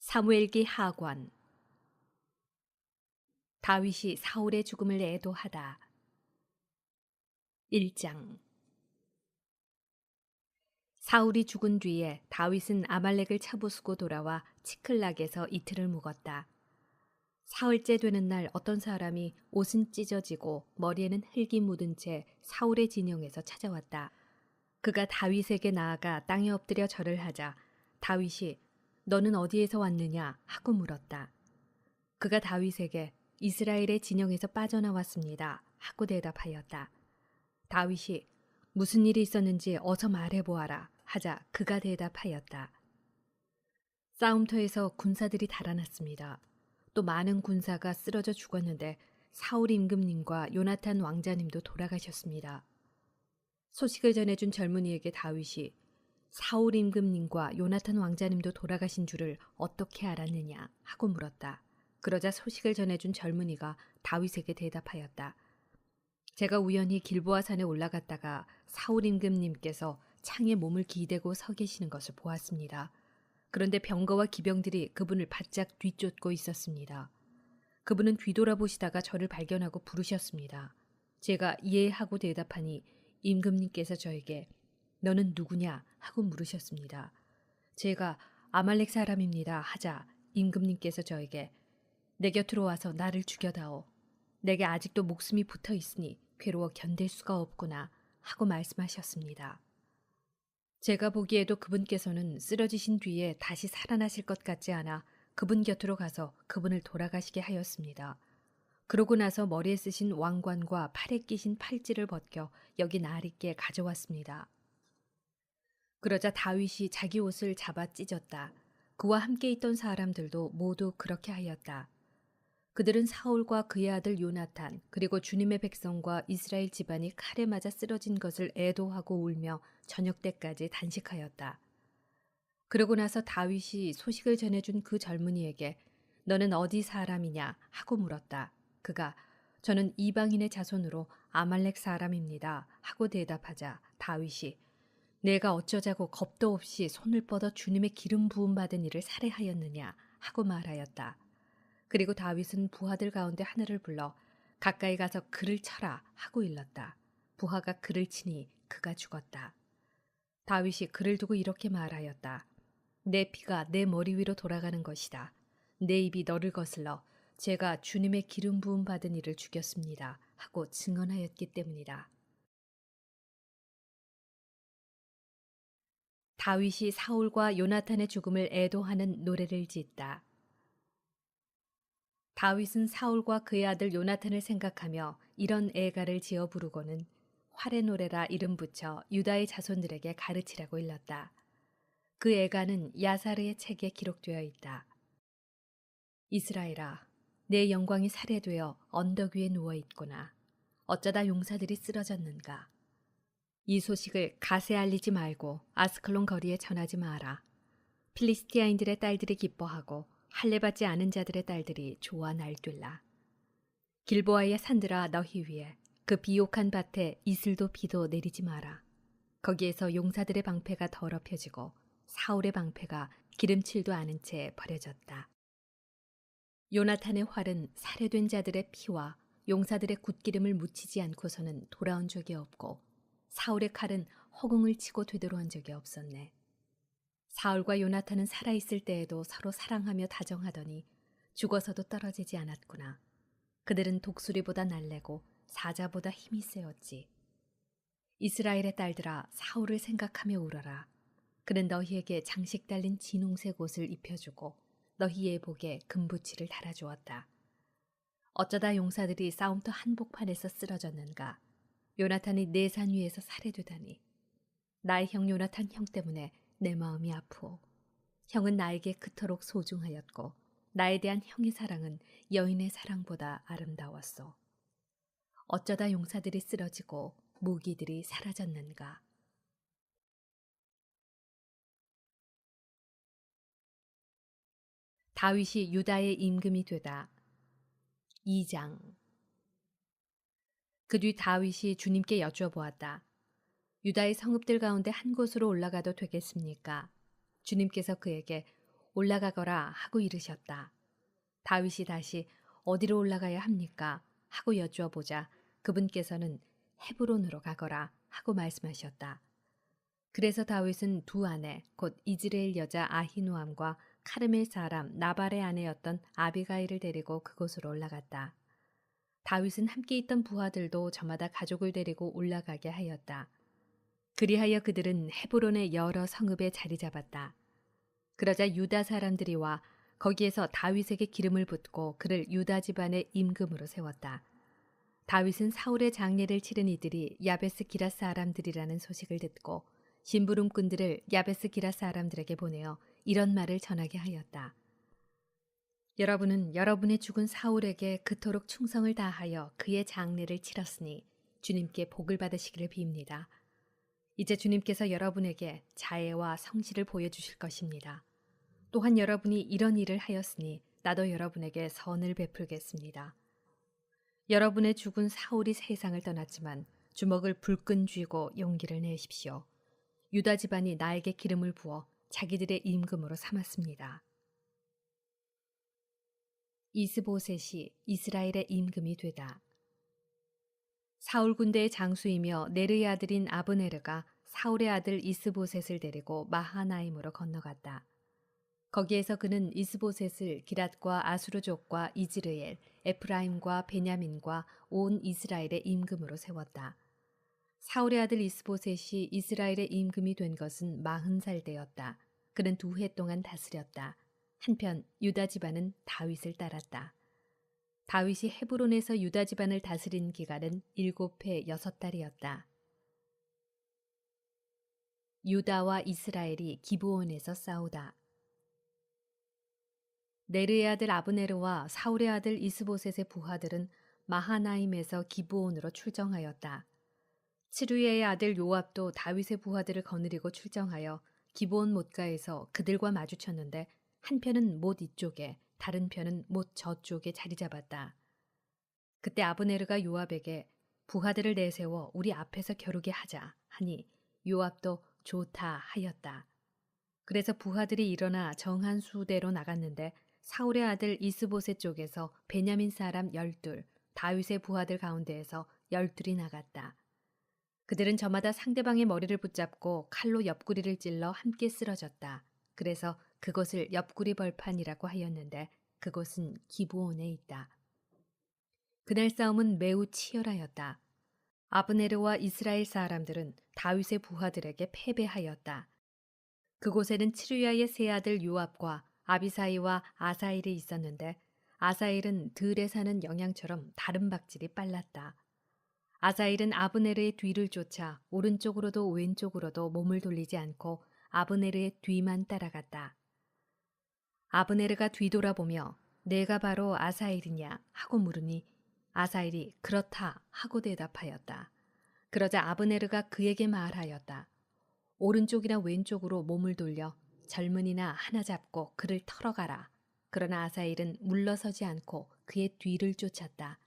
사무엘기 하권. 다윗이 사울의 죽음을 애도하다. 1장. 사울이 죽은 뒤에 다윗은 아말렉을 차부수고 돌아와 치클락에서 이틀을 묵었다. 사흘째 되는 날 어떤 사람이 옷은 찢어지고 머리에는 흙이 묻은 채 사울의 진영에서 찾아왔다. 그가 다윗에게 나아가 땅에 엎드려 절을 하자 다윗이 너는 어디에서 왔느냐 하고 물었다. 그가 다윗에게 이스라엘의 진영에서 빠져나왔습니다 하고 대답하였다. 다윗이 무슨 일이 있었는지 어서 말해보아라 하자 그가 대답하였다. 싸움터에서 군사들이 달아났습니다. 또 많은 군사가 쓰러져 죽었는데 사울 임금님과 요나탄 왕자님도 돌아가셨습니다. 소식을 전해준 젊은이에게 다윗이 사울 임금님과 요나탄 왕자님도 돌아가신 줄을 어떻게 알았느냐 하고 물었다. 그러자 소식을 전해준 젊은이가 다윗에게 대답하였다. 제가 우연히 길보아 산에 올라갔다가 사울 임금님께서 창에 몸을 기대고 서 계시는 것을 보았습니다. 그런데 병거와 기병들이 그분을 바짝 뒤쫓고 있었습니다. 그분은 뒤돌아보시다가 저를 발견하고 부르셨습니다. 제가 예 하고 대답하니 임금님께서 저에게 너는 누구냐 하고 물으셨습니다. 제가 아말렉 사람입니다 하자 임금님께서 저에게 내 곁으로 와서 나를 죽여다오. 내게 아직도 목숨이 붙어 있으니 괴로워 견딜 수가 없구나 하고 말씀하셨습니다. 제가 보기에도 그분께서는 쓰러지신 뒤에 다시 살아나실 것 같지 않아 그분 곁으로 가서 그분을 돌아가시게 하였습니다. 그러고 나서 머리에 쓰신 왕관과 팔에 끼신 팔찌를 벗겨 여기 날 있게 가져왔습니다. 그러자 다윗이 자기 옷을 잡아 찢었다. 그와 함께 있던 사람들도 모두 그렇게 하였다. 그들은 사울과 그의 아들 요나탄 그리고 주님의 백성과 이스라엘 집안이 칼에 맞아 쓰러진 것을 애도하고 울며 저녁 때까지 단식하였다. 그러고 나서 다윗이 소식을 전해준 그 젊은이에게 너는 어디 사람이냐 하고 물었다. 그가 저는 이방인의 자손으로 아말렉 사람입니다 하고 대답하자 다윗이 내가 어쩌자고 겁도 없이 손을 뻗어 주님의 기름 부음 받은 이를 살해하였느냐 하고 말하였다. 그리고 다윗은 부하들 가운데 하나를 불러 가까이 가서 그를 쳐라 하고 일렀다. 부하가 그를 치니 그가 죽었다. 다윗이 그를 두고 이렇게 말하였다. 내 피가 내 머리 위로 돌아가는 것이다. 내 입이 너를 거슬러 제가 주님의 기름 부음 받은 이를 죽였습니다 하고 증언하였기 때문이다. 다윗이 사울과 요나탄의 죽음을 애도하는 노래를 짓다. 다윗은 사울과 그의 아들 요나탄을 생각하며 이런 애가를 지어 부르고는 활의 노래라 이름 붙여 유다의 자손들에게 가르치라고 일렀다. 그 애가는 야사르의 책에 기록되어 있다. 이스라엘아, 내 영광이 살해되어 언덕 위에 누워 있구나. 어쩌다 용사들이 쓰러졌는가. 이 소식을 갓에 알리지 말고 아스클론 거리에 전하지 마라. 필리스티아인들의 딸들이 기뻐하고 할례받지 않은 자들의 딸들이 좋아 날뛸라. 길보아의 산들아 너희 위에 그 비옥한 밭에 이슬도 비도 내리지 마라. 거기에서 용사들의 방패가 더럽혀지고 사울의 방패가 기름칠도 않은 채 버려졌다. 요나탄의 활은 살해된 자들의 피와 용사들의 굿기름을 묻히지 않고서는 돌아온 적이 없고 사울의 칼은 허공을 치고 되돌아온 적이 없었네. 사울과 요나탄은 살아있을 때에도 서로 사랑하며 다정하더니 죽어서도 떨어지지 않았구나. 그들은 독수리보다 날래고 사자보다 힘이 세었지. 이스라엘의 딸들아 사울을 생각하며 울어라. 그는 너희에게 장식 달린 진홍색 옷을 입혀주고 너희의 복에 금부치를 달아주었다. 어쩌다 용사들이 싸움터 한복판에서 쓰러졌는가. 요나탄이 내 산 위에서 살해되다니. 나의 형 요나탄 형 때문에 내 마음이 아프오. 형은 나에게 그토록 소중하였고 나에 대한 형의 사랑은 여인의 사랑보다 아름다웠소. 어쩌다 용사들이 쓰러지고 무기들이 사라졌는가. 다윗이 유다의 임금이 되다. 2장. 그 뒤 다윗이 주님께 여쭈어보았다. 유다의 성읍들 가운데 한 곳으로 올라가도 되겠습니까? 주님께서 그에게 올라가거라 하고 이르셨다. 다윗이 다시 어디로 올라가야 합니까? 하고 여쭈어 보자 그분께서는 헤브론으로 가거라 하고 말씀하셨다. 그래서 다윗은 두 아내 곧 이즈레엘 여자 아히노암과 카르멜 사람 나발의 아내였던 아비가일을 데리고 그곳으로 올라갔다. 다윗은 함께 있던 부하들도 저마다 가족을 데리고 올라가게 하였다. 그리하여 그들은 헤브론의 여러 성읍에 자리 잡았다. 그러자 유다 사람들이 와 거기에서 다윗에게 기름을 붓고 그를 유다 집안의 임금으로 세웠다. 다윗은 사울의 장례를 치른 이들이 야베스 기럇 사람들이라는 소식을 듣고 심부름꾼들을 야베스 기럇 사람들에게 보내어 이런 말을 전하게 하였다. 여러분은 여러분의 죽은 사울에게 그토록 충성을 다하여 그의 장례를 치렀으니 주님께 복을 받으시기를 빕니다. 이제 주님께서 여러분에게 자애와 성실을 보여주실 것입니다. 또한 여러분이 이런 일을 하였으니 나도 여러분에게 선을 베풀겠습니다. 여러분의 죽은 사울이 세상을 떠났지만 주먹을 불끈 쥐고 용기를 내십시오. 유다 집안이 나에게 기름을 부어 자기들의 임금으로 삼았습니다. 이스보셋이 이스라엘의 임금이 되다. 사울 군대의 장수이며 네르의 아들인 아브네르가 사울의 아들 이스보셋을 데리고 마하나임으로 건너갔다. 거기에서 그는 이스보셋을 기랏과 아수르족과 이즈르엘, 에프라임과 베냐민과 온 이스라엘의 임금으로 세웠다. 사울의 아들 이스보셋이 이스라엘의 임금이 된 것은 40살 되었다. 그는 2해 동안 다스렸다. 한편 유다 집안은 다윗을 따랐다. 다윗이 헤브론에서 유다 집안을 다스린 기간은 7해 6달이었다. 유다와 이스라엘이 기브온에서 싸우다. 네르의 아들 아브네르와 사울의 아들 이스보셋의 부하들은 마하나임에서 기브온으로 출정하였다. 츠루야의 아들 요압도 다윗의 부하들을 거느리고 출정하여 기브온 못가에서 그들과 마주쳤는데 한 편은 못 이쪽에 다른 편은 못 저쪽에 자리 잡았다. 그때 아브네르가 요압에게 부하들을 내세워 우리 앞에서 겨루게 하자 하니 요압도 좋다 하였다. 그래서 부하들이 일어나 정한 수대로 나갔는데 사울의 아들 이스보셋 쪽에서 베냐민 사람 12, 다윗의 부하들 가운데에서 12이 나갔다. 그들은 저마다 상대방의 머리를 붙잡고 칼로 옆구리를 찔러 함께 쓰러졌다. 그래서 그곳을 옆구리 벌판이라고 하였는데 그곳은 기브온에 있다. 그날 싸움은 매우 치열하였다. 아브네르와 이스라엘 사람들은 다윗의 부하들에게 패배하였다. 그곳에는 츠루야의 세 아들 요압과 아비사이와 아사일이 있었는데 아사일은 들에 사는 영양처럼 다른 박질이 빨랐다. 아사일은 아브네르의 뒤를 쫓아 오른쪽으로도 왼쪽으로도 몸을 돌리지 않고 아브네르의 뒤만 따라갔다. 아브네르가 뒤돌아보며 내가 바로 아사일이냐 하고 물으니 아사일이 그렇다 하고 대답하였다. 그러자 아브네르가 그에게 말하였다. 오른쪽이나 왼쪽으로 몸을 돌려 젊은이나 하나 잡고 그를 털어가라. 그러나 아사일은 물러서지 않고 그의 뒤를 쫓았다.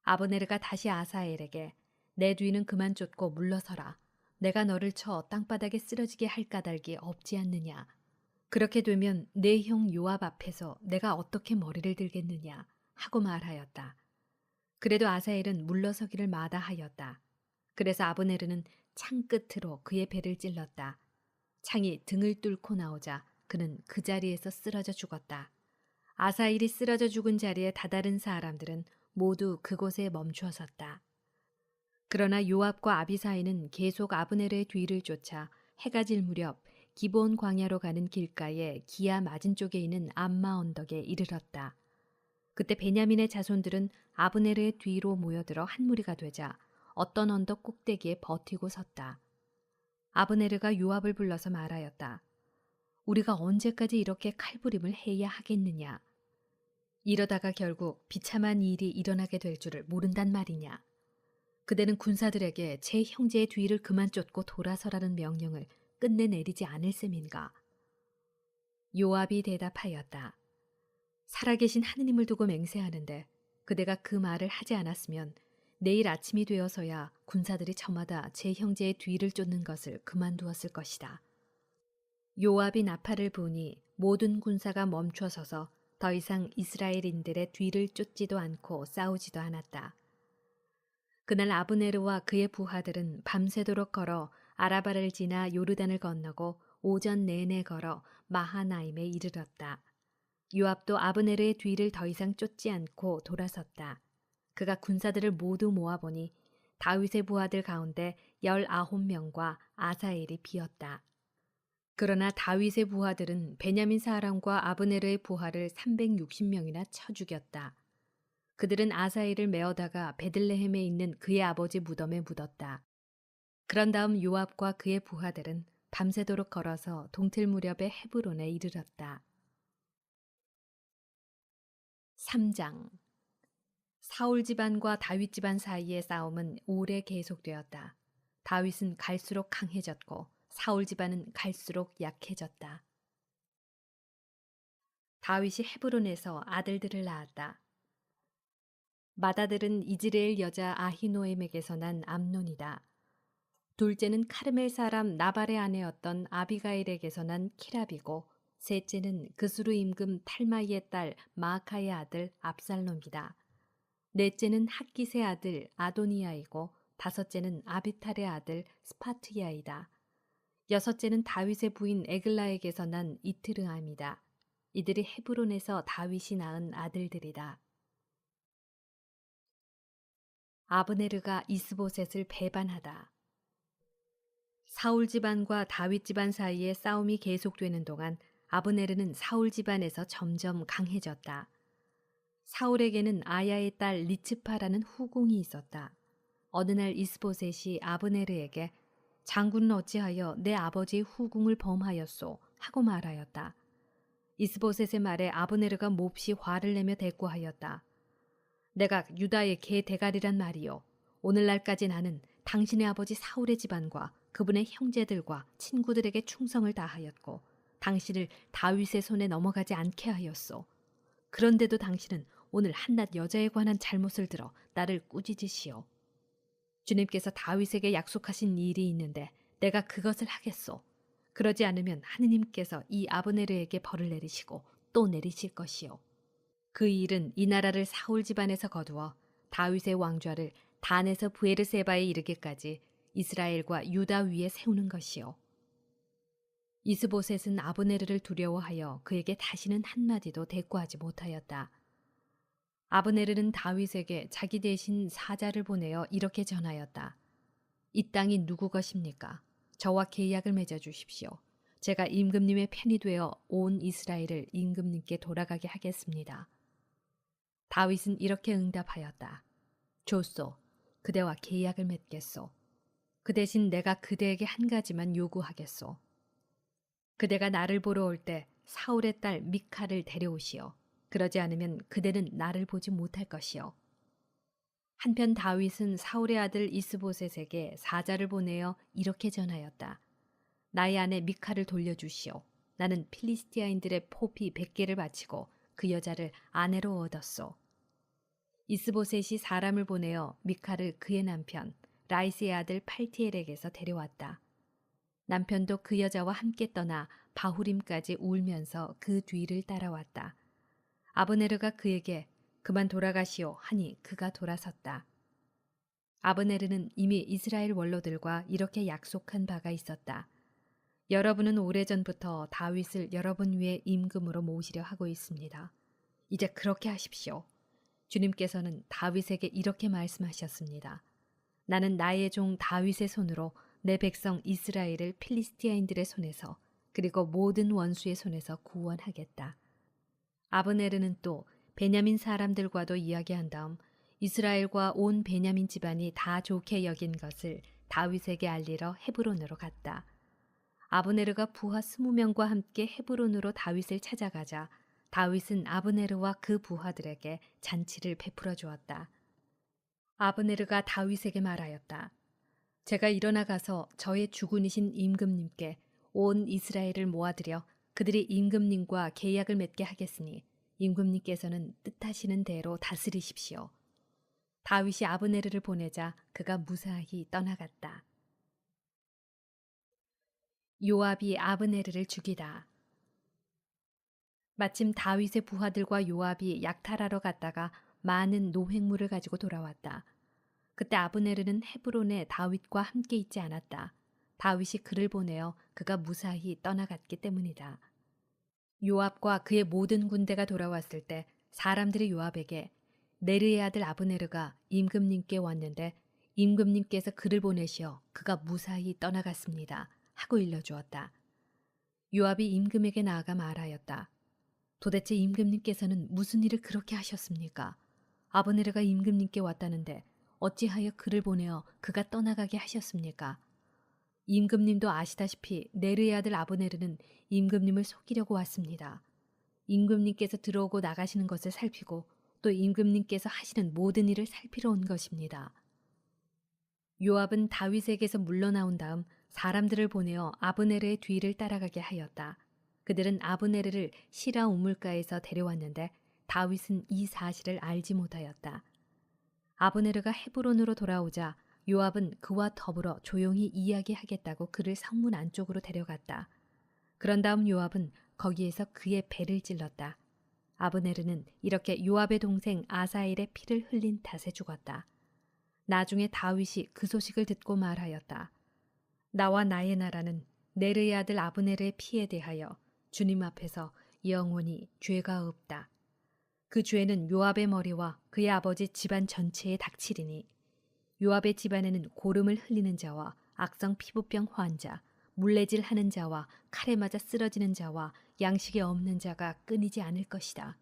아브네르가 다시 아사엘에게 내 뒤는 그만 쫓고 물러서라. 내가 너를 쳐 땅바닥에 쓰러지게 할 까닭이 없지 않느냐. 그렇게 되면 내 형 요압 앞에서 내가 어떻게 머리를 들겠느냐 하고 말하였다. 그래도 아사엘은 물러서기를 마다하였다. 그래서 아브네르는 창 끝으로 그의 배를 찔렀다. 창이 등을 뚫고 나오자 그는 그 자리에서 쓰러져 죽었다. 아사일이 쓰러져 죽은 자리에 다다른 사람들은 모두 그곳에 멈추어 섰다. 그러나 요압과 아비사이는 계속 아브네르의 뒤를 쫓아 해가 질 무렵 기브온 광야로 가는 길가에 기야 맞은 쪽에 있는 암마 언덕에 이르렀다. 그때 베냐민의 자손들은 아브네르의 뒤로 모여들어 한 무리가 되자 어떤 언덕 꼭대기에 버티고 섰다. 아브네르가 요압을 불러서 말하였다. 우리가 언제까지 이렇게 칼부림을 해야 하겠느냐. 이러다가 결국 비참한 일이 일어나게 될 줄을 모른단 말이냐. 그대는 군사들에게 제 형제의 뒤를 그만 쫓고 돌아서라는 명령을 끝내 내리지 않을 셈인가. 요압이 대답하였다. 살아계신 하느님을 두고 맹세하는데 그대가 그 말을 하지 않았으면 내일 아침이 되어서야 군사들이 저마다 제 형제의 뒤를 쫓는 것을 그만두었을 것이다. 요압이 나팔을 부니 모든 군사가 멈춰서서 더 이상 이스라엘인들의 뒤를 쫓지도 않고 싸우지도 않았다. 그날 아브네르와 그의 부하들은 밤새도록 걸어 아라바를 지나 요르단을 건너고 오전 내내 걸어 마하나임에 이르렀다. 요압도 아브네르의 뒤를 더 이상 쫓지 않고 돌아섰다. 그가 군사들을 모두 모아보니 다윗의 부하들 가운데 19명과 아사엘이 비었다. 그러나 다윗의 부하들은 베냐민 사람과 아브네르의 부하를 360명이나 쳐 죽였다. 그들은 아사엘을 메어다가 베들레헴에 있는 그의 아버지 무덤에 묻었다. 그런 다음 요압과 그의 부하들은 밤새도록 걸어서 동틀 무렵에 헤브론에 이르렀다. 3장. 사울 집안과 다윗 집안 사이의 싸움은 오래 계속되었다. 다윗은 갈수록 강해졌고 사울 집안은 갈수록 약해졌다. 다윗이 헤브론에서 아들들을 낳았다. 맏아들은 이즈레엘 여자 아히노엠에게서 난 암논이다. 둘째는 카르멜 사람 나발의 아내였던 아비가일에게서 난 키랍이고 셋째는 그스루 임금 탈마이의 딸 마아카의 아들 압살롬이다. 넷째는 핫깃의 아들 아도니아이고 다섯째는 아비탈의 아들 스파트야이다. 여섯째는 다윗의 부인 에글라에게서 난 이트르암이다. 이들이 헤브론에서 다윗이 낳은 아들들이다. 아브네르가 이스보셋을 배반하다. 사울 집안과 다윗 집안 사이에 싸움이 계속되는 동안 아브네르는 사울 집안에서 점점 강해졌다. 사울에게는 아야의 딸 리츠파라는 후궁이 있었다. 어느 날 이스보셋이 아브네르에게 장군은 어찌하여 내 아버지의 후궁을 범하였소? 하고 말하였다. 이스보셋의 말에 아브네르가 몹시 화를 내며 대꾸하였다. 내가 유다의 개 대가리란 말이요. 오늘날까지 나는 당신의 아버지 사울의 집안과 그분의 형제들과 친구들에게 충성을 다하였고 당신을 다윗의 손에 넘어가지 않게 하였소. 그런데도 당신은 오늘 한낱 여자에 관한 잘못을 들어 나를 꾸짖으시오. 주님께서 다윗에게 약속하신 일이 있는데 내가 그것을 하겠소. 그러지 않으면 하느님께서 이 아브네르에게 벌을 내리시고 또 내리실 것이요. 그 일은 이 나라를 사울 집안에서 거두어 다윗의 왕좌를 단에서 브에르세바에 이르기까지 이스라엘과 유다 위에 세우는 것이요. 이스보셋은 아브네르를 두려워하여 그에게 다시는 한마디도 대꾸하지 못하였다. 아브네르는 다윗에게 자기 대신 사자를 보내어 이렇게 전하였다. 이 땅이 누구 것입니까? 저와 계약을 맺어 주십시오. 제가 임금님의 편이 되어 온 이스라엘을 임금님께 돌아가게 하겠습니다. 다윗은 이렇게 응답하였다. 좋소. 그대와 계약을 맺겠소. 그 대신 내가 그대에게 한 가지만 요구하겠소. 그대가 나를 보러 올 때 사울의 딸 미칼을 데려오시오. 그러지 않으면 그대는 나를 보지 못할 것이요. 한편 다윗은 사울의 아들 이스보셋에게 사자를 보내어 이렇게 전하였다. 나의 아내 미칼을 돌려주시오. 나는 필리스티아인들의 포피 100개를 바치고 그 여자를 아내로 얻었소. 이스보셋이 사람을 보내어 미칼을 그의 남편 라이스의 아들 팔티엘에게서 데려왔다. 남편도 그 여자와 함께 떠나 바후림까지 울면서 그 뒤를 따라왔다. 아브네르가 그에게 그만 돌아가시오 하니 그가 돌아섰다. 아브네르는 이미 이스라엘 원로들과 이렇게 약속한 바가 있었다. 여러분은 오래전부터 다윗을 여러분 위에 임금으로 모시려 하고 있습니다. 이제 그렇게 하십시오. 주님께서는 다윗에게 이렇게 말씀하셨습니다. 나는 나의 종 다윗의 손으로 내 백성 이스라엘을 필리스티아인들의 손에서 그리고 모든 원수의 손에서 구원하겠다. 아브네르는 또 베냐민 사람들과도 이야기한 다음 이스라엘과 온 베냐민 집안이 다 좋게 여긴 것을 다윗에게 알리러 헤브론으로 갔다. 아브네르가 부하 20명과 함께 헤브론으로 다윗을 찾아가자 다윗은 아브네르와 그 부하들에게 잔치를 베풀어 주었다. 아브네르가 다윗에게 말하였다. 제가 일어나 가서 저의 주군이신 임금님께 온 이스라엘을 모아들여 그들이 임금님과 계약을 맺게 하겠으니 임금님께서는 뜻하시는 대로 다스리십시오. 다윗이 아브네르를 보내자 그가 무사히 떠나갔다. 요압이 아브네르를 죽이다. 마침 다윗의 부하들과 요압이 약탈하러 갔다가 많은 노획물을 가지고 돌아왔다. 그때 아브네르는 헤브론에 다윗과 함께 있지 않았다. 다윗이 그를 보내어 그가 무사히 떠나갔기 때문이다. 요압과 그의 모든 군대가 돌아왔을 때 사람들이 요압에게 네르의 아들 아브네르가 임금님께 왔는데 임금님께서 그를 보내시어 그가 무사히 떠나갔습니다. 하고 일러주었다. 요압이 임금에게 나아가 말하였다. 도대체 임금님께서는 무슨 일을 그렇게 하셨습니까? 아브네르가 임금님께 왔다는데 어찌하여 그를 보내어 그가 떠나가게 하셨습니까? 임금님도 아시다시피 네르의 아들 아브네르는 임금님을 속이려고 왔습니다. 임금님께서 들어오고 나가시는 것을 살피고 또 임금님께서 하시는 모든 일을 살피러 온 것입니다. 요압은 다윗에게서 물러나온 다음 사람들을 보내어 아브네르의 뒤를 따라가게 하였다. 그들은 아브네르를 시라 우물가에서 데려왔는데 다윗은 이 사실을 알지 못하였다. 아브네르가 헤브론으로 돌아오자 요압은 그와 더불어 조용히 이야기하겠다고 그를 성문 안쪽으로 데려갔다. 그런 다음 요압은 거기에서 그의 배를 찔렀다. 아브네르는 이렇게 요압의 동생 아사엘의 피를 흘린 탓에 죽었다. 나중에 다윗이 그 소식을 듣고 말하였다. 나와 나의 나라는 네르의 아들 아브네르의 피에 대하여 주님 앞에서 영원히 죄가 없다. 그 죄는 요압의 머리와 그의 아버지 집안 전체에 닥치리니 요압의 집안에는 고름을 흘리는 자와 악성 피부병 환자, 물레질 하는 자와 칼에 맞아 쓰러지는 자와 양식이 없는 자가 끊이지 않을 것이다.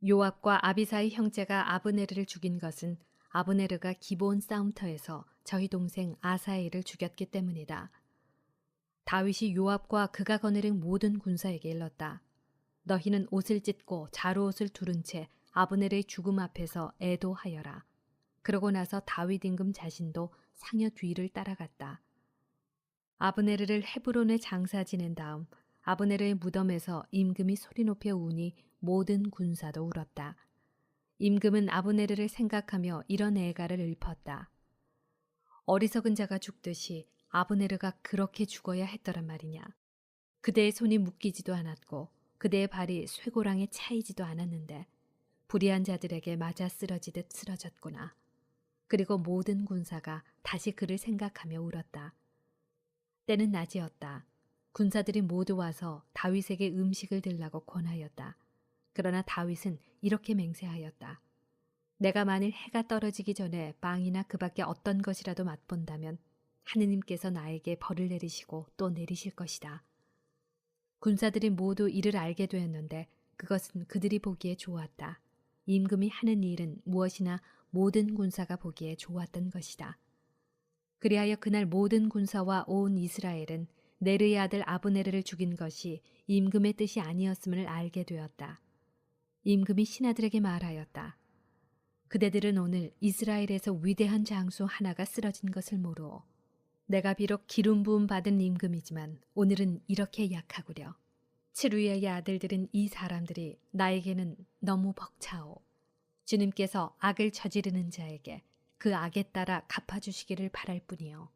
요압과 아비사의 형제가 아브네르를 죽인 것은 아브네르가 기브온 싸움터에서 저희 동생 아사엘을 죽였기 때문이다. 다윗이 요압과 그가 거느린 모든 군사에게 일렀다. 너희는 옷을 찢고 자루옷을 두른 채 아브넬의 죽음 앞에서 애도하여라. 그러고 나서 다윗 임금 자신도 상여 뒤를 따라갔다. 아브네르를 헤브론에 장사 지낸 다음 아브네르의 무덤에서 임금이 소리 높여 우니 모든 군사도 울었다. 임금은 아브네르를 생각하며 이런 애가를 읊었다. 어리석은 자가 죽듯이 아브네르가 그렇게 죽어야 했더란 말이냐. 그대의 손이 묶이지도 않았고 그대의 발이 쇠고랑에 차이지도 않았는데 불의한 자들에게 맞아 쓰러지듯 쓰러졌구나. 그리고 모든 군사가 다시 그를 생각하며 울었다. 때는 낮이었다. 군사들이 모두 와서 다윗에게 음식을 들라고 권하였다. 그러나 다윗은 이렇게 맹세하였다. 내가 만일 해가 떨어지기 전에 빵이나 그 밖에 어떤 것이라도 맛본다면 하느님께서 나에게 벌을 내리시고 또 내리실 것이다. 군사들이 모두 이를 알게 되었는데 그것은 그들이 보기에 좋았다. 임금이 하는 일은 무엇이나 모든 군사가 보기에 좋았던 것이다. 그리하여 그날 모든 군사와 온 이스라엘은 네르의 아들 아브네르를 죽인 것이 임금의 뜻이 아니었음을 알게 되었다. 임금이 신하들에게 말하였다. 그대들은 오늘 이스라엘에서 위대한 장수 하나가 쓰러진 것을 모르오. 내가 비록 기름 부음 받은 임금이지만 오늘은 이렇게 약하구려. 츠루야의 아들들은 이 사람들이 나에게는 너무 벅차오. 주님께서 악을 저지르는 자에게 그 악에 따라 갚아주시기를 바랄 뿐이요.